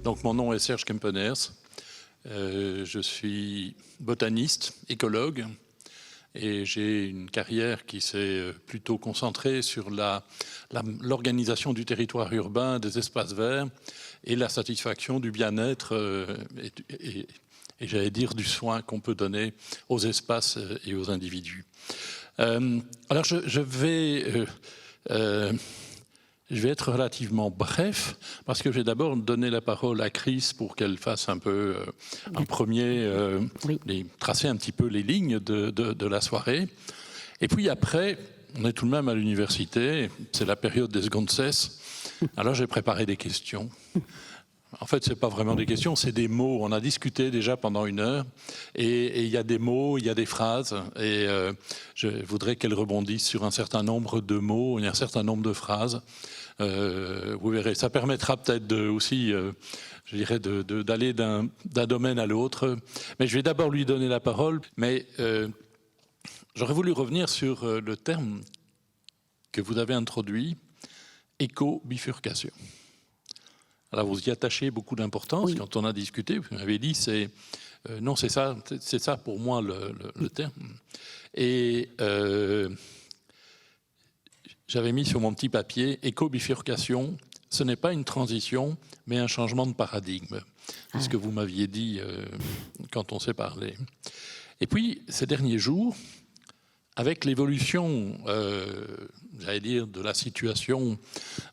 Donc mon nom est Serge Kempeners. Je suis botaniste, écologue, et j'ai une carrière qui s'est plutôt concentrée sur l'organisation du territoire urbain, des espaces verts et la satisfaction du bien-être et j'allais dire du soin qu'on peut donner aux espaces et aux individus. Alors je vais être relativement bref parce que je vais d'abord donner la parole à Chris pour qu'elle fasse un peu un premier, tracer un petit peu les lignes de la soirée. Et puis après, on est tout de même à l'université, c'est la période des secondes cesses. Alors j'ai préparé des questions. En fait, ce n'est pas vraiment des questions, c'est des mots. On a discuté déjà pendant 1 heure et il y a des mots, il y a des phrases et je voudrais qu'elle rebondisse sur un certain nombre de mots et un certain nombre de phrases. Vous verrez, ça permettra peut-être aussi, je dirais, d'aller d'un domaine à l'autre. Mais je vais d'abord lui donner la parole. Mais j'aurais voulu revenir sur le terme que vous avez introduit, éco-bifurcation. Alors vous y attachez beaucoup d'importance. Oui. Quand on a discuté, vous m'avez dit, non, c'est ça pour moi le terme. Et j'avais mis sur mon petit papier, éco-bifurcation, ce n'est pas une transition, mais un changement de paradigme. C'est ce que vous m'aviez dit quand on s'est parlé. Et puis, ces derniers jours, avec l'évolution, j'allais dire, de la situation,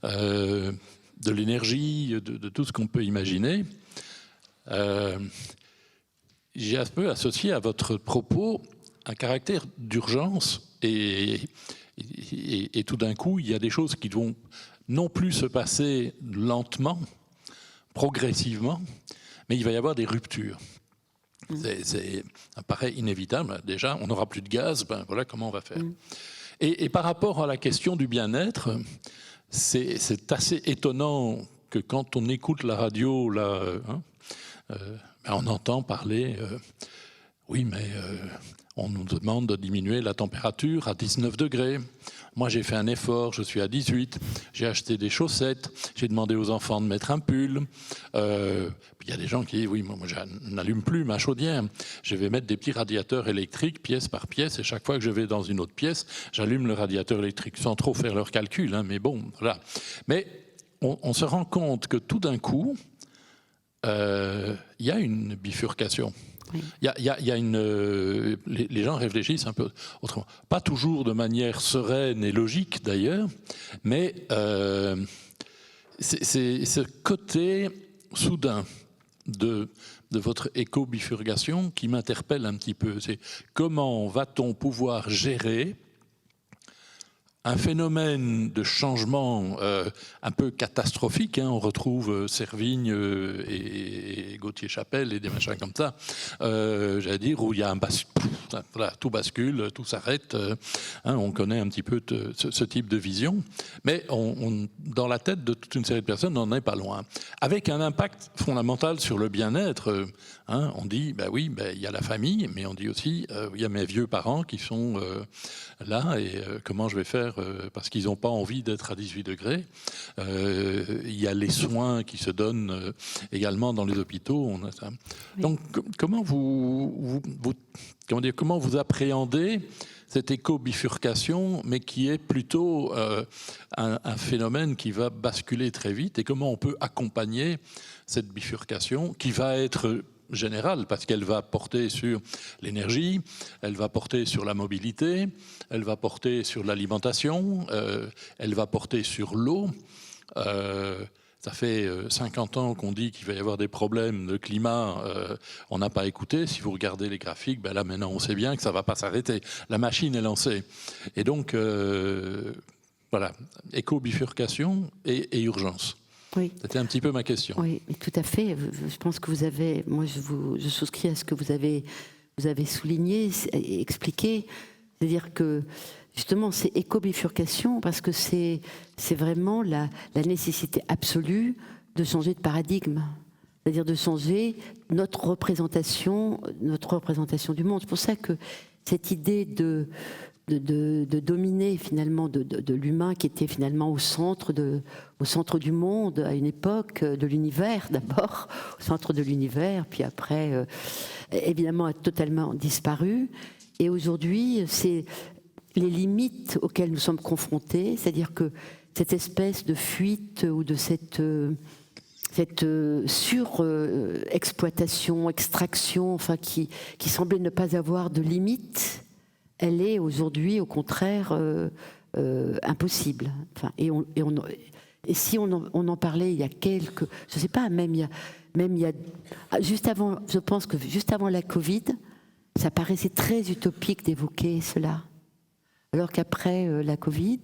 de l'énergie, de tout ce qu'on peut imaginer, j'ai un peu associé à votre propos un caractère d'urgence et tout d'un coup, il y a des choses qui vont non plus se passer lentement, progressivement, mais il va y avoir des ruptures. Ça paraît inévitable. Déjà, on n'aura plus de gaz, ben voilà comment on va faire. Et par rapport à la question du bien-être, c'est assez étonnant que quand on écoute la radio, là, on entend parler, oui, mais on nous demande de diminuer la température à 19 degrés. Moi, j'ai fait un effort, je suis à 18, j'ai acheté des chaussettes, j'ai demandé aux enfants de mettre un pull. Il y a des gens qui disent, oui, moi, je n'allume plus ma chaudière, je vais mettre des petits radiateurs électriques pièce par pièce, et chaque fois que je vais dans une autre pièce, j'allume le radiateur électrique, sans trop faire leur calcul, hein, mais bon, voilà. Mais on se rend compte que tout d'un coup, il y a une bifurcation. Oui. Il y a les gens réfléchissent un peu autrement. Pas toujours de manière sereine et logique d'ailleurs, mais c'est ce côté soudain de votre éco-bifurcation qui m'interpelle un petit peu. C'est comment va-t-on pouvoir gérer un phénomène de changement un peu catastrophique, hein, on retrouve Servigne et Gauthier-Chapelle et des machins comme ça, j'allais dire, où il y a voilà, tout bascule, tout s'arrête, hein, on connaît un petit peu ce type de vision, mais dans la tête de toute une série de personnes, on n'en est pas loin. Avec un impact fondamental sur le bien-être, hein, on dit, ben oui, il y a la famille, mais on dit aussi, il y a mes vieux parents qui sont là, et comment je vais faire parce qu'ils n'ont pas envie d'être à 18 degrés. Il y a les soins qui se donnent également dans les hôpitaux. On a ça. Oui. Donc, comment vous appréhendez cette éco-bifurcation, mais qui est plutôt un phénomène qui va basculer très vite, et comment on peut accompagner cette bifurcation qui va être générale, parce qu'elle va porter sur l'énergie, elle va porter sur la mobilité, elle va porter sur l'alimentation, elle va porter sur l'eau. Ça fait 50 ans qu'on dit qu'il va y avoir des problèmes de climat, on n'a pas écouté. Si vous regardez les graphiques, ben là maintenant on sait bien que ça ne va pas s'arrêter. La machine est lancée. Et donc, voilà, éco-bifurcation et urgence. Oui. C'était un petit peu ma question. Oui, tout à fait. Je pense que vous avez, moi je souscris à ce que vous avez souligné et expliqué. C'est-à-dire que justement c'est éco-bifurcation parce que c'est vraiment la nécessité absolue de changer de paradigme. C'est-à-dire de changer notre représentation du monde. C'est pour ça que cette idée de de dominer finalement de l'humain qui était finalement au centre du monde à une époque, de l'univers d'abord, au centre de l'univers, puis après évidemment a totalement disparu. Et aujourd'hui, c'est les limites auxquelles nous sommes confrontés, c'est-à-dire que cette espèce de fuite ou de cette surexploitation, extraction, enfin qui semblait ne pas avoir de limite, elle est aujourd'hui au contraire impossible. Enfin, et si on en parlait il y a quelques, je ne sais pas, même il y a juste avant, je pense que juste avant la Covid, ça paraissait très utopique d'évoquer cela. Alors qu'après la Covid,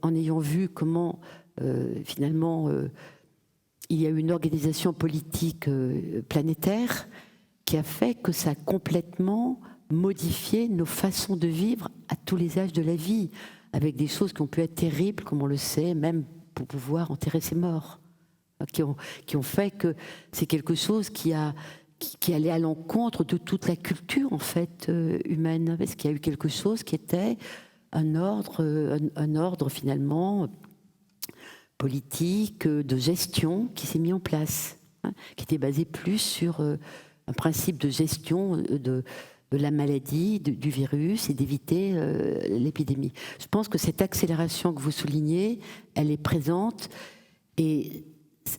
en ayant vu comment finalement il y a eu une organisation politique planétaire qui a fait que ça a complètement modifié nos façons de vivre à tous les âges de la vie, avec des choses qui ont pu être terribles, comme on le sait, même pour pouvoir enterrer ses morts, qui ont fait que c'est quelque chose qui allait à l'encontre de toute la culture en fait humaine, parce qu'il y a eu quelque chose qui était un ordre finalement politique, de gestion qui s'est mis en place, qui était basé plus sur un principe de gestion de la maladie, du virus, et d'éviter l'épidémie. Je pense que cette accélération que vous soulignez, elle est présente, et je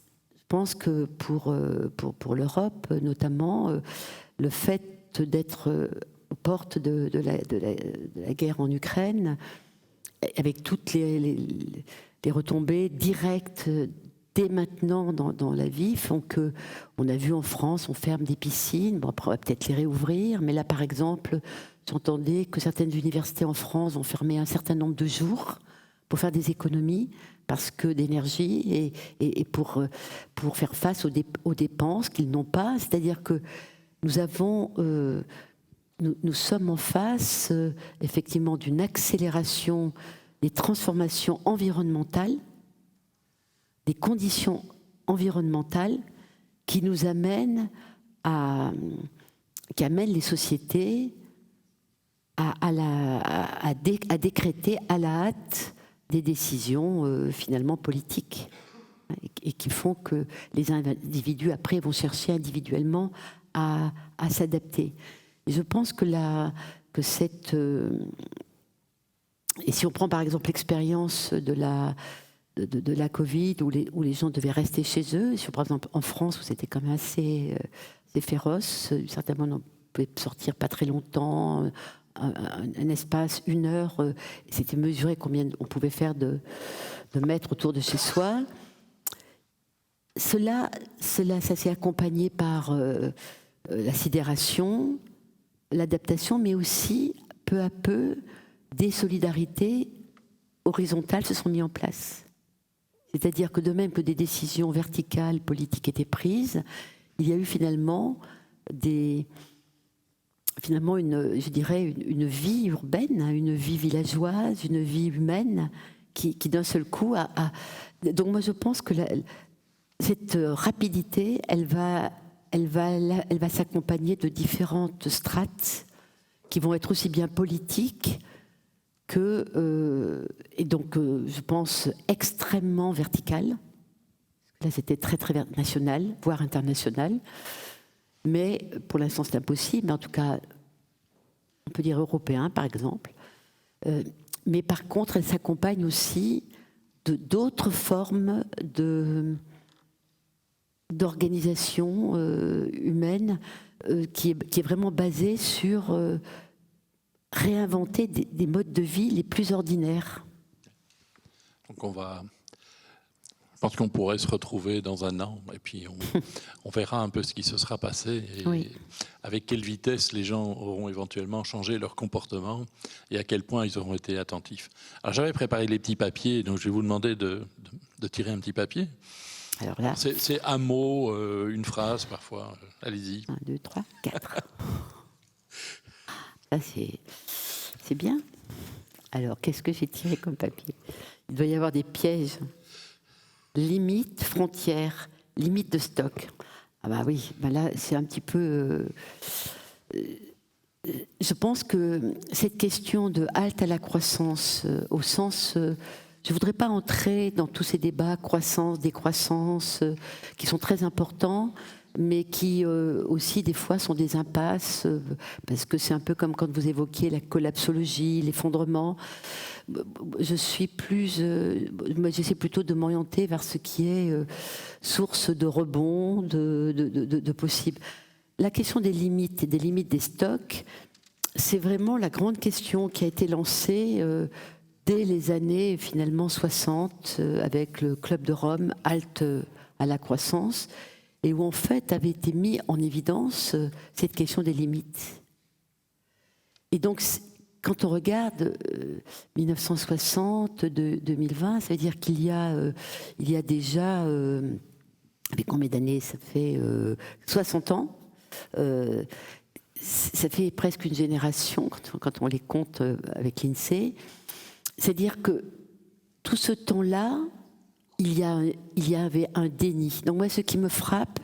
pense que pour l'Europe notamment, le fait d'être aux portes de la guerre en Ukraine, avec toutes les retombées directes dès maintenant dans la vie, font que, on a vu en France, on ferme des piscines, bon, après on va peut-être les réouvrir, mais là par exemple, j'entendais que certaines universités en France ont fermé un certain nombre de jours pour faire des économies, parce que d'énergie, et pour faire face aux dépenses qu'ils n'ont pas. C'est-à-dire que nous sommes en face effectivement d'une accélération des transformations environnementales, des conditions environnementales qui nous amènent qui amènent les sociétés à décréter à la hâte des décisions finalement politiques, et qui font que les individus après vont chercher individuellement à s'adapter. Et je pense que cette et si on prend par exemple l'expérience de la Covid, où les gens devaient rester chez eux, si on prend par exemple en France où c'était quand même assez féroce, certainement on pouvait sortir pas très longtemps, un espace, 1 heure, c'était mesuré combien on pouvait faire de mètres autour de chez soi. Ça s'est accompagné par la sidération, l'adaptation, mais aussi peu à peu des solidarités horizontales se sont mises en place. C'est-à-dire que de même que des décisions verticales politiques étaient prises, il y a eu finalement une vie urbaine, une vie villageoise, une vie humaine qui d'un seul coup Donc moi je pense que cette rapidité, elle va s'accompagner de différentes strates qui vont être aussi bien politiques et donc je pense extrêmement verticales. Là c'était très très national, voire international, mais pour l'instant c'est impossible, mais en tout cas on peut dire européen par exemple, mais par contre elle s'accompagne aussi d'autres formes d'organisation humaine qui est vraiment basée sur réinventer des modes de vie les plus ordinaires. Donc je pense qu'on pourrait se retrouver dans 1 an et puis on verra un peu ce qui se sera passé et oui, avec quelle vitesse les gens auront éventuellement changé leur comportement et à quel point ils auront été attentifs. Alors j'avais préparé les petits papiers, donc je vais vous demander de tirer un petit papier. Alors là, c'est un mot, une phrase parfois. Allez-y. 1, 2, 3, 4. Ça c'est bien. Alors qu'est-ce que j'ai tiré comme papier? Il doit y avoir des pièges. Limite, frontière, limite de stock. Ah bah oui, bah là c'est un petit peu... je pense que cette question de halte à la croissance, au sens... je ne voudrais pas entrer dans tous ces débats croissance, décroissance, qui sont très importants, mais qui aussi des fois sont des impasses, parce que c'est un peu comme quand vous évoquiez la collapsologie, l'effondrement. Je suis plus, j'essaie plutôt de m'orienter vers ce qui est source de rebond, de possible. La question des limites et des limites des stocks, c'est vraiment la grande question qui a été lancée dès les années finalement 60 avec le Club de Rome, halte à la croissance, et où en fait avait été mis en évidence cette question des limites. Et donc, quand on regarde 1960, 2020, ça veut dire qu'il y a déjà, avec combien d'années? Ça fait 60 ans. Ça fait presque une génération quand on les compte avec l'INSEE. C'est-à-dire que tout ce temps-là, il y avait un déni. Donc moi, ce qui me frappe,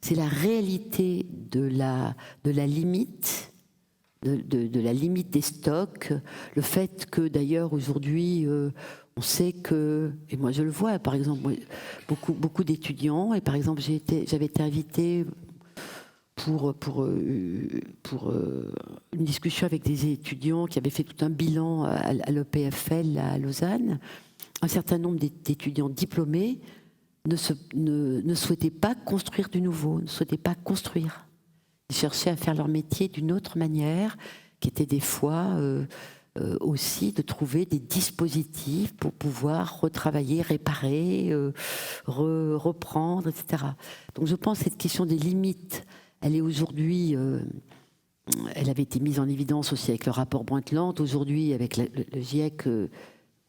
c'est la réalité de la limite, de la limite des stocks, le fait que d'ailleurs aujourd'hui, on sait que, et moi je le vois, par exemple, moi, beaucoup d'étudiants, et par exemple j'avais été invitée pour une discussion avec des étudiants qui avaient fait tout un bilan à l'EPFL à Lausanne. Un certain nombre d'étudiants diplômés ne souhaitaient pas construire du nouveau, ne souhaitaient pas construire. Ils cherchaient à faire leur métier d'une autre manière, qui était des fois aussi de trouver des dispositifs pour pouvoir retravailler, réparer, reprendre, etc. Donc je pense que cette question des limites, elle est aujourd'hui, elle avait été mise en évidence aussi avec le rapport Brundtland. Aujourd'hui, avec le GIEC,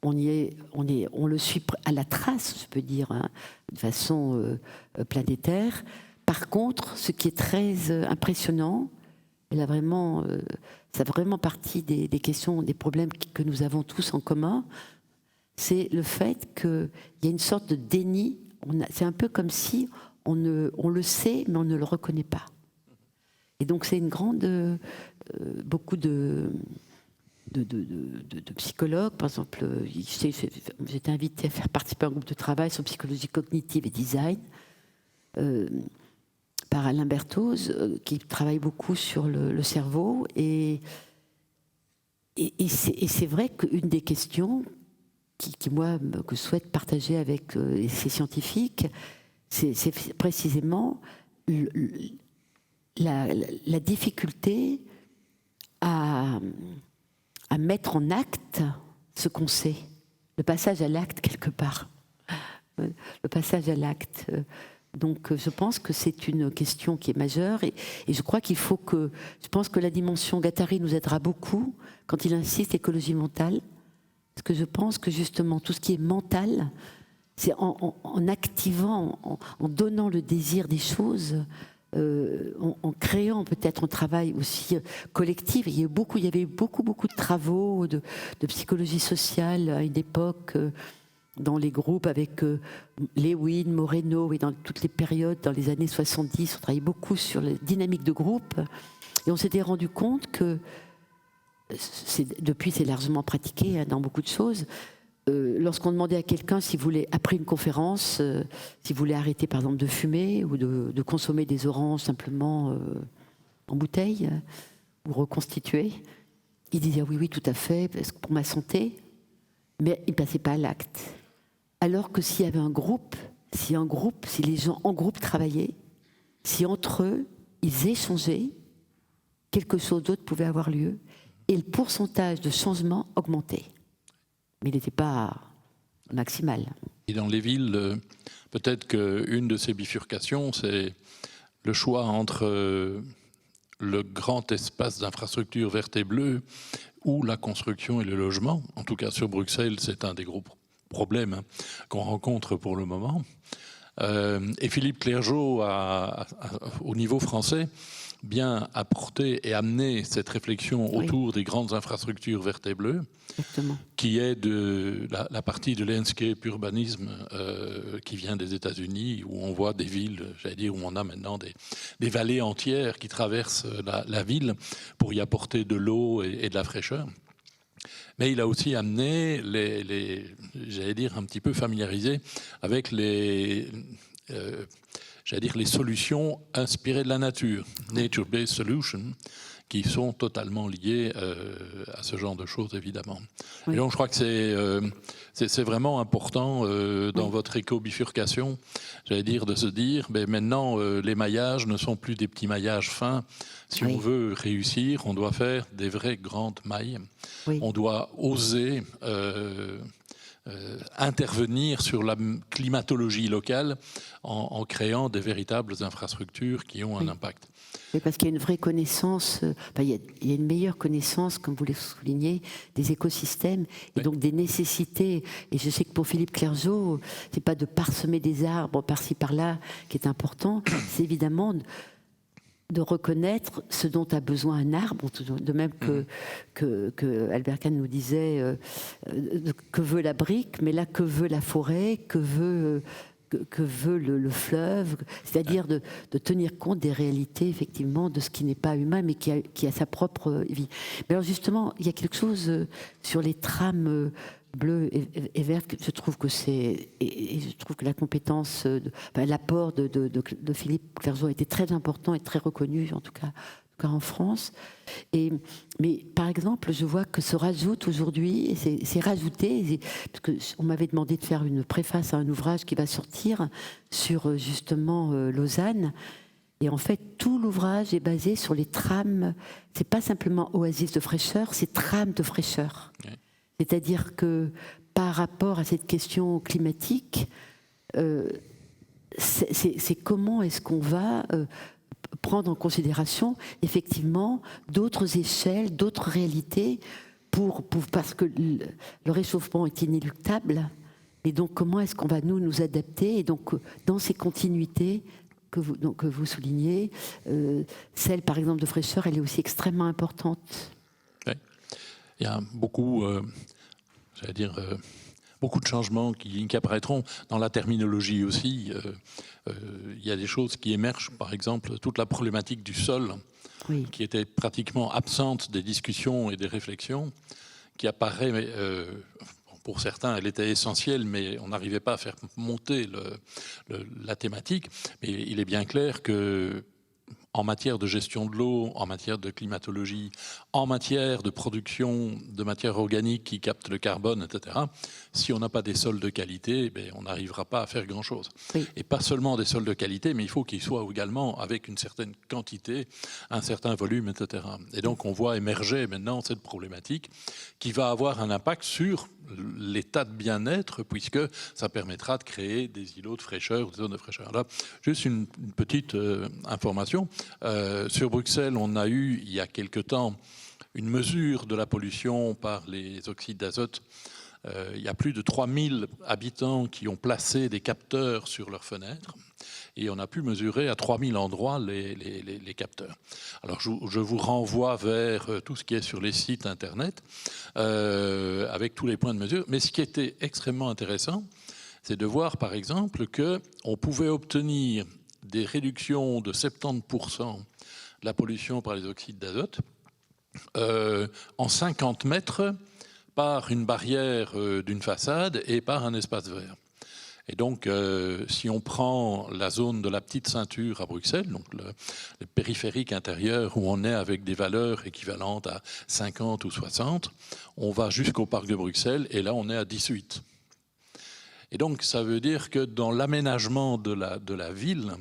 on le suit à la trace, je peux dire, hein, de façon planétaire. Par contre, ce qui est très impressionnant, ça fait vraiment partie des questions, des problèmes que nous avons tous en commun, c'est le fait qu'il y a une sorte de déni. C'est un peu comme si on le sait, mais on ne le reconnaît pas. Et donc c'est une grande... beaucoup de psychologues, par exemple, j'étais invitée à faire participer à un groupe de travail sur psychologie cognitive et design, par Alain Berthoz, qui travaille beaucoup sur le cerveau. Et c'est vrai qu'une des questions que je souhaite partager avec ces scientifiques, c'est précisément la difficulté à mettre en acte ce qu'on sait. Le passage à l'acte, quelque part. Le passage à l'acte. Donc je pense que c'est une question qui est majeure et je crois qu'il faut que... Je pense que la dimension Guattari nous aidera beaucoup quand il insiste écologie mentale. Parce que je pense que justement tout ce qui est mental, c'est en activant, en donnant le désir des choses, en créant peut-être un travail aussi collectif. Il y avait beaucoup de travaux de psychologie sociale à une époque... dans les groupes avec Lewin, Moreno, et dans toutes les périodes, dans les années 70, on travaillait beaucoup sur la dynamique de groupe. Et on s'était rendu compte que, depuis c'est largement pratiqué hein, dans beaucoup de choses, lorsqu'on demandait à quelqu'un s'il voulait, après une conférence, s'il voulait arrêter par exemple de fumer ou de consommer des oranges simplement en bouteille ou reconstituer, il disait oui, tout à fait, parce que pour ma santé, mais il ne passait pas à l'acte. Alors que s'il y avait un groupe, si les gens en groupe travaillaient, si entre eux, ils échangeaient, quelque chose d'autre pouvait avoir lieu et le pourcentage de changement augmentait. Mais il n'était pas maximal. Et dans les villes, peut-être qu'une de ces bifurcations, c'est le choix entre le grand espace d'infrastructure verte et bleue ou la construction et le logement. En tout cas, sur Bruxelles, c'est un des gros problèmes qu'on rencontre pour le moment. Et Philippe Clergeau, au niveau français, bien apporté et amené cette réflexion autour des grandes infrastructures vertes et bleues, qui est de la partie de landscape urbanisme qui vient des États-Unis, où on voit des villes, j'allais dire, où on a maintenant des vallées entières qui traversent la ville pour y apporter de l'eau et de la fraîcheur. Mais il a aussi amené j'allais dire, un petit peu familiarisé avec j'allais dire, les solutions inspirées de la nature, nature-based solutions, qui sont totalement liées à ce genre de choses, évidemment. Et donc, je crois que c'est vraiment important dans votre éco-bifurcation, j'allais dire, de se dire, ben, maintenant, les maillages ne sont plus des petits maillages fins. Si on veut réussir, on doit faire des vraies grandes mailles. On doit oser intervenir sur la climatologie locale en créant des véritables infrastructures qui ont un impact. Oui, parce qu'il y a une vraie connaissance, il y a une meilleure connaissance, comme vous le soulignez, des écosystèmes et donc des nécessités. Et je sais que pour Philippe Clergeau, c'est pas de parsemer des arbres par-ci par-là qui est important, c'est évidemment de reconnaître ce dont a besoin un arbre, de même que Albert Kahn nous disait que veut la brique, mais là que veut la forêt, que veut le fleuve, c'est-à-dire de tenir compte des réalités, effectivement, de ce qui n'est pas humain, mais qui a sa propre vie. Mais alors justement, il y a quelque chose sur les trames bleues et vertes, je trouve que je trouve que la compétence, l'apport de Philippe Clergeau a été très important et très reconnu, en tout cas en France. Mais par exemple, je vois que se rajoute aujourd'hui, c'est rajouté, parce qu'on m'avait demandé de faire une préface à un ouvrage qui va sortir sur justement Lausanne. Et en fait, tout l'ouvrage est basé sur les trames. C'est pas simplement oasis de fraîcheur, c'est trames de fraîcheur. Ouais. C'est-à-dire que par rapport à cette question climatique, c'est comment est-ce qu'on va prendre en considération effectivement d'autres échelles, d'autres réalités, parce que le réchauffement est inéluctable. Et donc comment est-ce qu'on va nous adapter? Et donc dans ces continuités que vous soulignez, celle par exemple de fraîcheur, elle est aussi extrêmement importante. Oui. Il y a beaucoup, j'allais dire, beaucoup de changements qui apparaîtront dans la terminologie aussi. Il y a des choses qui émergent, par exemple, toute la problématique du sol, qui était pratiquement absente des discussions et des réflexions, qui apparaît, pour certains, elle était essentielle, mais on n'arrivait pas à faire monter la thématique. Mais il est bien clair que en matière de gestion de l'eau, en matière de climatologie, en matière de production de matières organiques qui captent le carbone, etc., si on n'a pas des sols de qualité, on n'arrivera pas à faire grand-chose. Oui. Et pas seulement des sols de qualité, mais il faut qu'ils soient également avec une certaine quantité, un certain volume, etc. Et donc on voit émerger maintenant cette problématique qui va avoir un impact sur l'état de bien-être, puisque ça permettra de créer des îlots de fraîcheur, des zones de fraîcheur. Là, juste une petite information. Sur Bruxelles, on a eu, il y a quelque temps, une mesure de la pollution par les oxydes d'azote. Il y a plus de 3000 habitants qui ont placé des capteurs sur leurs fenêtres. Et on a pu mesurer à 3000 endroits les capteurs. Alors je vous renvoie vers tout ce qui est sur les sites internet, avec tous les points de mesure. Mais ce qui était extrêmement intéressant, c'est de voir par exemple qu'on pouvait obtenir des réductions de 70% de la pollution par les oxydes d'azote en 50 mètres par une barrière d'une façade et par un espace vert. Et donc, si on prend la zone de la petite ceinture à Bruxelles, donc le périphérique intérieur où on est avec des valeurs équivalentes à 50 ou 60, on va jusqu'au parc de Bruxelles et là on est à 18. Et donc, ça veut dire que dans l'aménagement de la ville,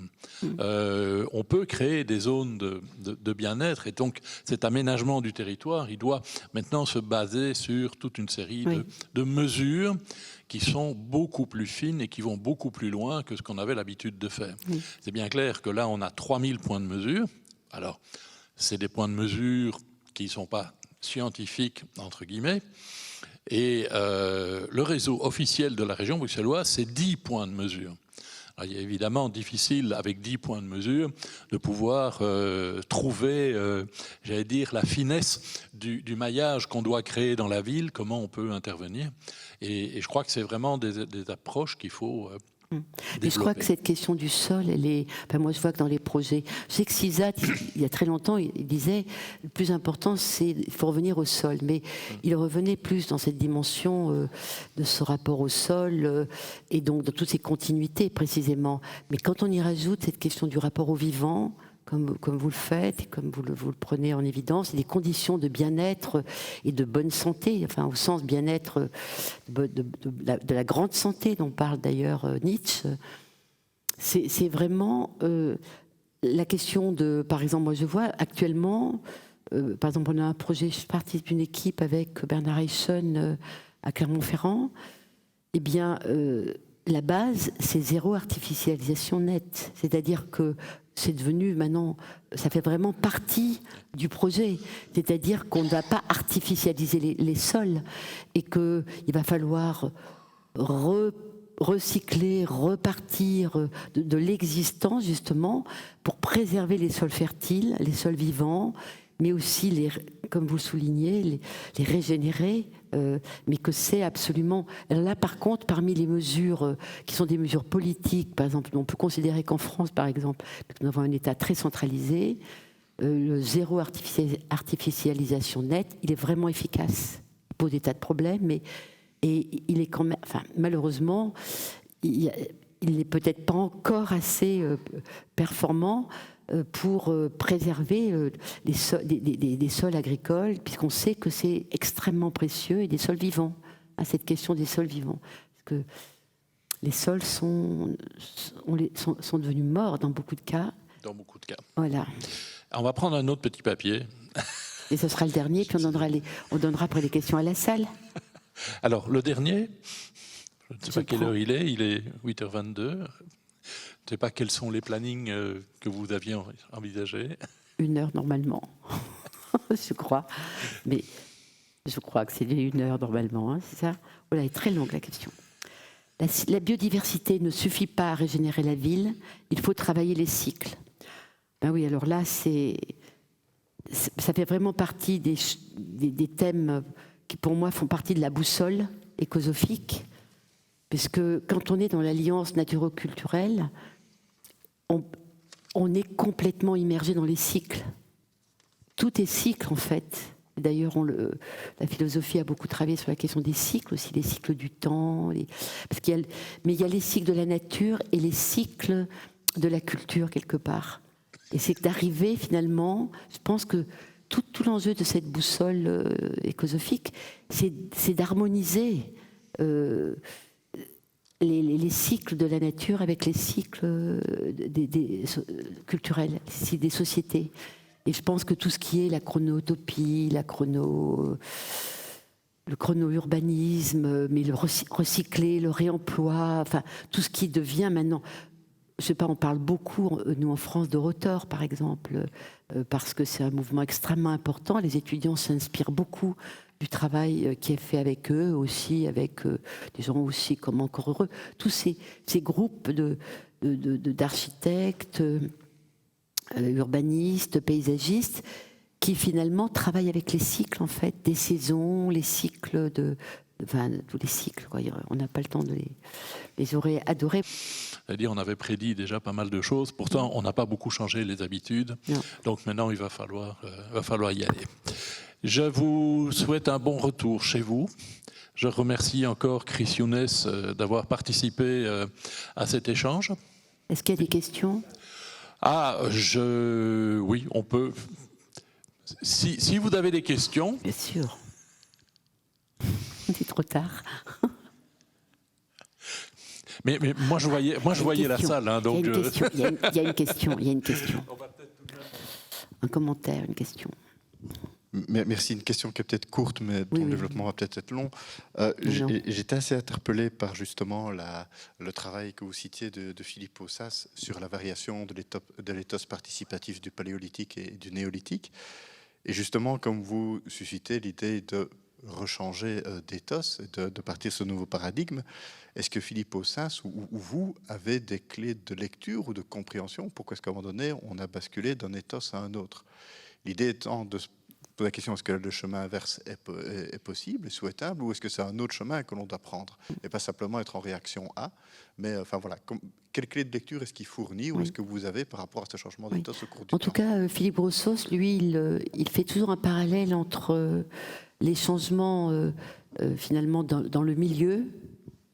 on peut créer des zones de bien-être. Et donc, cet aménagement du territoire, il doit maintenant se baser sur toute une série de mesures qui sont beaucoup plus fines et qui vont beaucoup plus loin que ce qu'on avait l'habitude de faire. Oui. C'est bien clair que là, on a 3000 points de mesure. Alors, c'est des points de mesure qui ne sont pas scientifiques, entre guillemets. Et le réseau officiel de la région bruxelloise, c'est 10 points de mesure. Alors, il est évidemment difficile, avec 10 points de mesure, de pouvoir trouver, j'allais dire, la finesse du maillage qu'on doit créer dans la ville, comment on peut intervenir. Et je crois que c'est vraiment des approches qu'il faut Mais je crois que cette question du sol, elle est. Enfin, moi, je vois que dans les projets, je sais que CISAT, il y a très longtemps, il disait le plus important, c'est il faut revenir au sol. Mais il revenait plus dans cette dimension de ce rapport au sol et donc dans toutes ces continuités précisément. Mais quand on y rajoute cette question du rapport au vivant, comme vous le faites, et comme vous le prenez en évidence, des conditions de bien-être et de bonne santé, enfin au sens bien-être de la grande santé dont parle d'ailleurs Nietzsche, c'est vraiment la question de, par exemple, moi je vois actuellement, par exemple on a un projet, je suis partie d'une équipe avec Bernard Eichen à Clermont-Ferrand, eh bien la base c'est zéro artificialisation nette, c'est-à-dire que c'est devenu maintenant, ça fait vraiment partie du projet. C'est-à-dire qu'on ne va pas artificialiser les sols et qu'il va falloir recycler, repartir de l'existant justement pour préserver les sols fertiles, les sols vivants, mais aussi, comme vous le soulignez, les régénérer, mais que c'est absolument... Là, par contre, parmi les mesures qui sont des mesures politiques, par exemple, on peut considérer qu'en France, par exemple, nous avons un État très centralisé, le zéro artificialisation nette, il est vraiment efficace. Il pose des tas de problèmes, et il est quand même... Enfin, malheureusement, il n'est peut-être pas encore assez performant pour préserver des sols agricoles, puisqu'on sait que c'est extrêmement précieux, et des sols vivants, à cette question des sols vivants. Parce que les sols sont devenus morts dans beaucoup de cas. Dans beaucoup de cas. Voilà. On va prendre un autre petit papier. Et ce sera le dernier, puis on donnera après les questions à la salle. Alors, le dernier, je ne sais pas quelle heure il est 8h22. Je ne sais pas quels sont les plannings que vous aviez envisagés. 1 heure normalement, je crois. Mais je crois que c'est 1 heure normalement, hein, c'est ça? Voilà, elle est très longue la question. La biodiversité ne suffit pas à régénérer la ville, il faut travailler les cycles. Ben oui, alors là, ça fait vraiment partie des thèmes qui pour moi font partie de la boussole écosophique, puisque quand on est dans l'alliance naturo-culturelle, on est complètement immergé dans les cycles. Tout est cycle en fait. D'ailleurs, la philosophie a beaucoup travaillé sur la question des cycles aussi, les cycles du temps. Mais il y a les cycles de la nature et les cycles de la culture quelque part. Et c'est d'arriver finalement, je pense que tout l'enjeu de cette boussole écosophique, c'est d'harmoniser les cycles de la nature avec les cycles culturels, des sociétés. Et je pense que tout ce qui est la chrono-utopie, le chrono-urbanisme, mais le recycler, le réemploi, enfin tout ce qui devient maintenant... Je sais pas, on parle beaucoup, nous en France, de rotor, par exemple, parce que c'est un mouvement extrêmement important. Les étudiants s'inspirent beaucoup du travail qui est fait avec eux, aussi avec des gens aussi comme Encore Heureux. Tous ces groupes d'architectes, urbanistes, paysagistes, qui finalement travaillent avec les cycles, en fait, des saisons, les cycles enfin, tous les cycles, quoi. On n'a pas le temps de les aurait adorés. C'est-à-dire, on avait prédit déjà pas mal de choses. Pourtant, on n'a pas beaucoup changé les habitudes. Non. Donc maintenant, il va falloir y aller. Je vous souhaite un bon retour chez vous. Je remercie encore Chris Younes d'avoir participé à cet échange. Est-ce qu'il y a des questions ? Oui, on peut. Si vous avez des questions. Bien sûr. C'est trop tard. Mais moi je voyais la salle, hein, donc. Il y a une question. Un commentaire, une question. Merci. Une question qui est peut-être courte, mais dont le développement va peut-être être long. J'étais assez interpellé par justement le travail que vous citiez de Philippe Aussas sur la variation de l'éthos participatif du paléolithique et du néolithique. Et justement, comme vous suscitez l'idée de rechanger d'éthos, de partir sur ce nouveau paradigme. Est-ce que Philippe Aussas ou vous avez des clés de lecture ou de compréhension? Pourquoi est-ce qu'à un moment donné, on a basculé d'un éthos à un autre? L'idée étant de se poser la question, est-ce que le chemin inverse est possible, est souhaitable, ou est-ce que c'est un autre chemin que l'on doit prendre et pas simplement être en réaction à, mais enfin voilà, quelle clé de lecture est-ce qu'il fournit ou est-ce que vous avez par rapport à ce changement d'éthos au cours du temps? En tout cas, Philippe Brossos, lui, il fait toujours un parallèle entre les changements finalement dans le milieu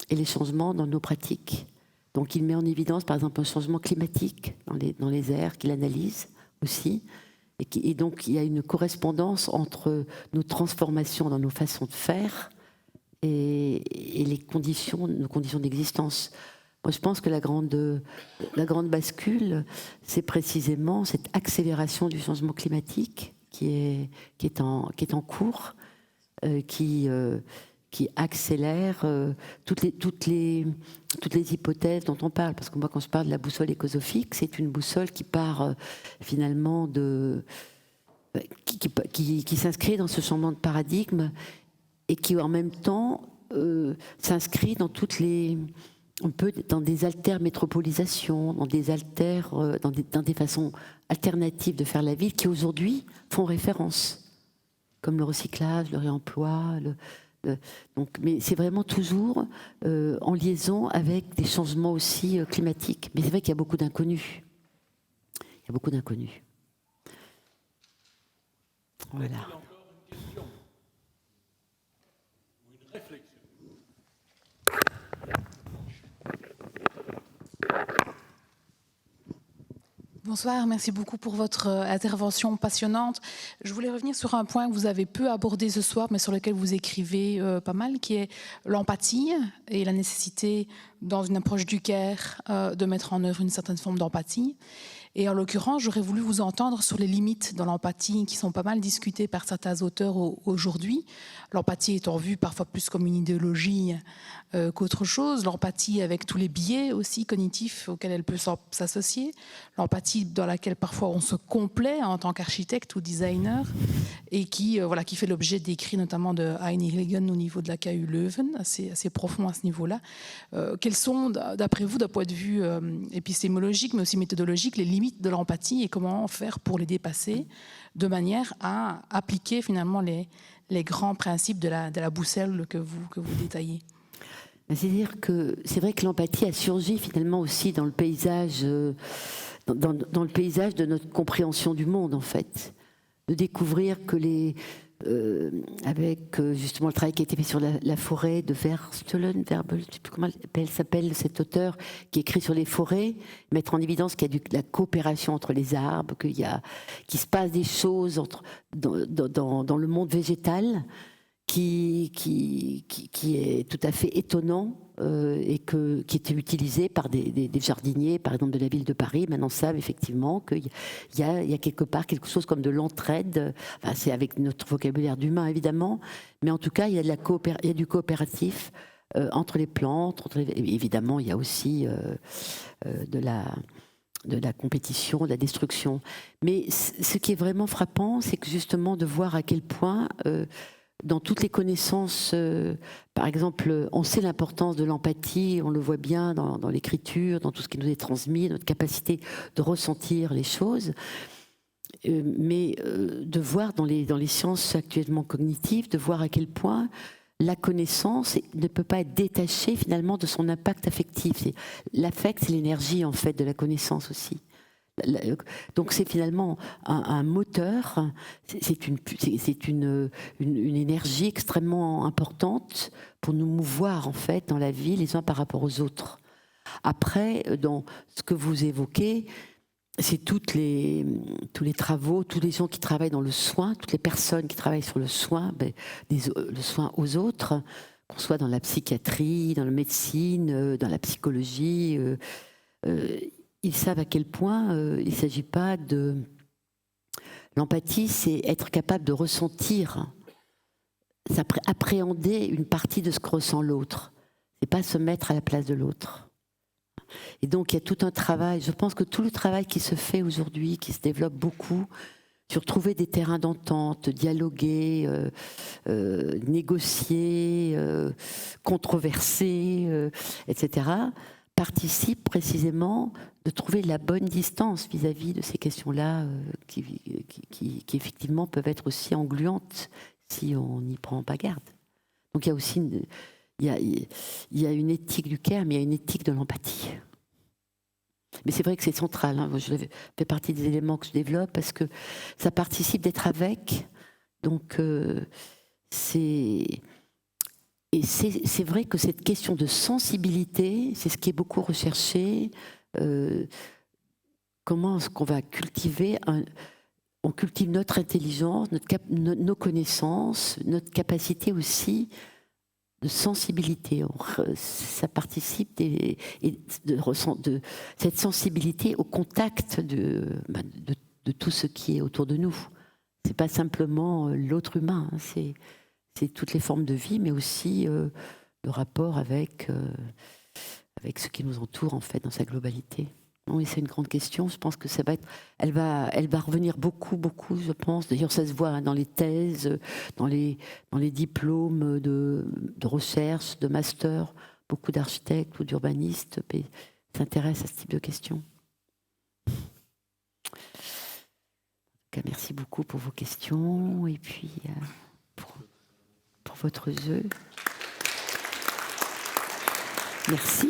et les changements dans nos pratiques. Donc il met en évidence par exemple un changement climatique dans les airs qu'il analyse aussi. Et donc il y a une correspondance entre nos transformations dans nos façons de faire et nos conditions d'existence. Moi je pense que la grande bascule, c'est précisément cette accélération du changement climatique qui est en cours, qui accélère toutes les hypothèses dont on parle. Parce que moi, quand je parle de la boussole écosophique, c'est une boussole qui part finalement qui s'inscrit dans ce changement de paradigme et qui en même temps s'inscrit dans dans des alter-métropolisations, dans des façons alternatives de faire la ville qui aujourd'hui font référence, comme le recyclage, le réemploi, mais c'est vraiment toujours en liaison avec des changements aussi climatiques. Mais c'est vrai qu'il y a beaucoup d'inconnus. Il y a beaucoup d'inconnus. Voilà. Une réflexion. Bonsoir, merci beaucoup pour votre intervention passionnante. Je voulais revenir sur un point que vous avez peu abordé ce soir, mais sur lequel vous écrivez pas mal, qui est l'empathie et la nécessité, dans une approche du care, de mettre en œuvre une certaine forme d'empathie. Et en l'occurrence, j'aurais voulu vous entendre sur les limites de l'empathie qui sont pas mal discutées par certains auteurs aujourd'hui. L'empathie étant vue parfois plus comme une idéologie qu'autre chose. L'empathie avec tous les biais aussi cognitifs auxquels elle peut s'associer. L'empathie dans laquelle parfois on se complaît en tant qu'architecte ou designer et qui fait l'objet d'écrits notamment de Heine Hilgen au niveau de la KU Leuven, assez profond à ce niveau-là. Quelles sont, d'après vous, d'un point de vue épistémologique mais aussi méthodologique, les limites de l'empathie et comment faire pour les dépasser de manière à appliquer finalement les grands principes de la boussole que vous détaillez? C'est-à-dire que c'est vrai que l'empathie a surgi finalement aussi dans le paysage, dans le paysage de notre compréhension du monde en fait. De découvrir que avec justement le travail qui a été fait sur la forêt de Verstelen, je ne sais plus comment elle s'appelle, cet auteur qui écrit sur les forêts, mettre en évidence qu'il y a la coopération entre les arbres, qu'il se passe des choses dans le monde végétal qui est tout à fait étonnant et qui était utilisé par des jardiniers, par exemple de la ville de Paris, maintenant savent effectivement qu'il y a quelque part quelque chose comme de l'entraide. Enfin, c'est avec notre vocabulaire d'humain évidemment, mais en tout cas il y a du coopératif entre les plantes. Évidemment, il y a aussi de la compétition, de la destruction. Mais ce qui est vraiment frappant, c'est que justement de voir à quel point dans toutes les connaissances, par exemple, on sait l'importance de l'empathie, on le voit bien dans l'écriture, dans tout ce qui nous est transmis, notre capacité de ressentir les choses. Mais de voir dans les sciences actuellement cognitives, de voir à quel point la connaissance ne peut pas être détachée finalement de son impact affectif. L'affect, c'est l'énergie en fait de la connaissance aussi. Donc c'est finalement un moteur, c'est une énergie extrêmement importante pour nous mouvoir en fait dans la vie les uns par rapport aux autres. Après, dans ce que vous évoquez, c'est tous les travaux, tous les gens qui travaillent dans le soin, toutes les personnes qui travaillent sur le soin, le soin aux autres, qu'on soit dans la psychiatrie, dans la médecine, dans la psychologie. Ils savent à quel point il ne s'agit pas de... L'empathie, c'est être capable de ressentir, appréhender une partie de ce que ressent l'autre. C'est pas se mettre à la place de l'autre. Et donc, il y a tout un travail. Je pense que tout le travail qui se fait aujourd'hui, qui se développe beaucoup sur trouver des terrains d'entente, dialoguer, négocier, controverser, etc., participe précisément de trouver la bonne distance vis-à-vis de ces questions-là qui effectivement peuvent être aussi engluantes si on n'y prend pas garde. Donc il y a aussi il y a une éthique du care, mais il y a une éthique de l'empathie. Mais c'est vrai que c'est central. Hein. Je fais partie des éléments que je développe parce que ça participe d'être avec. Donc c'est vrai que cette question de sensibilité, c'est ce qui est beaucoup recherché. Comment est-ce qu'on va cultiver on cultive notre intelligence, nos connaissances, notre capacité aussi de sensibilité. Ça participe de cette sensibilité au contact de tout ce qui est autour de nous. C'est pas simplement l'autre humain, hein, c'est toutes les formes de vie, mais aussi le rapport avec ce qui nous entoure en fait dans sa globalité. Oui, c'est une grande question. Je pense que ça va être, elle va revenir beaucoup, je pense. D'ailleurs, ça se voit hein, dans les thèses, dans les diplômes de recherche, de master. Beaucoup d'architectes ou d'urbanistes s'intéressent à ce type de questions. En tout cas, merci beaucoup pour vos questions et puis pour votre jeu. Merci.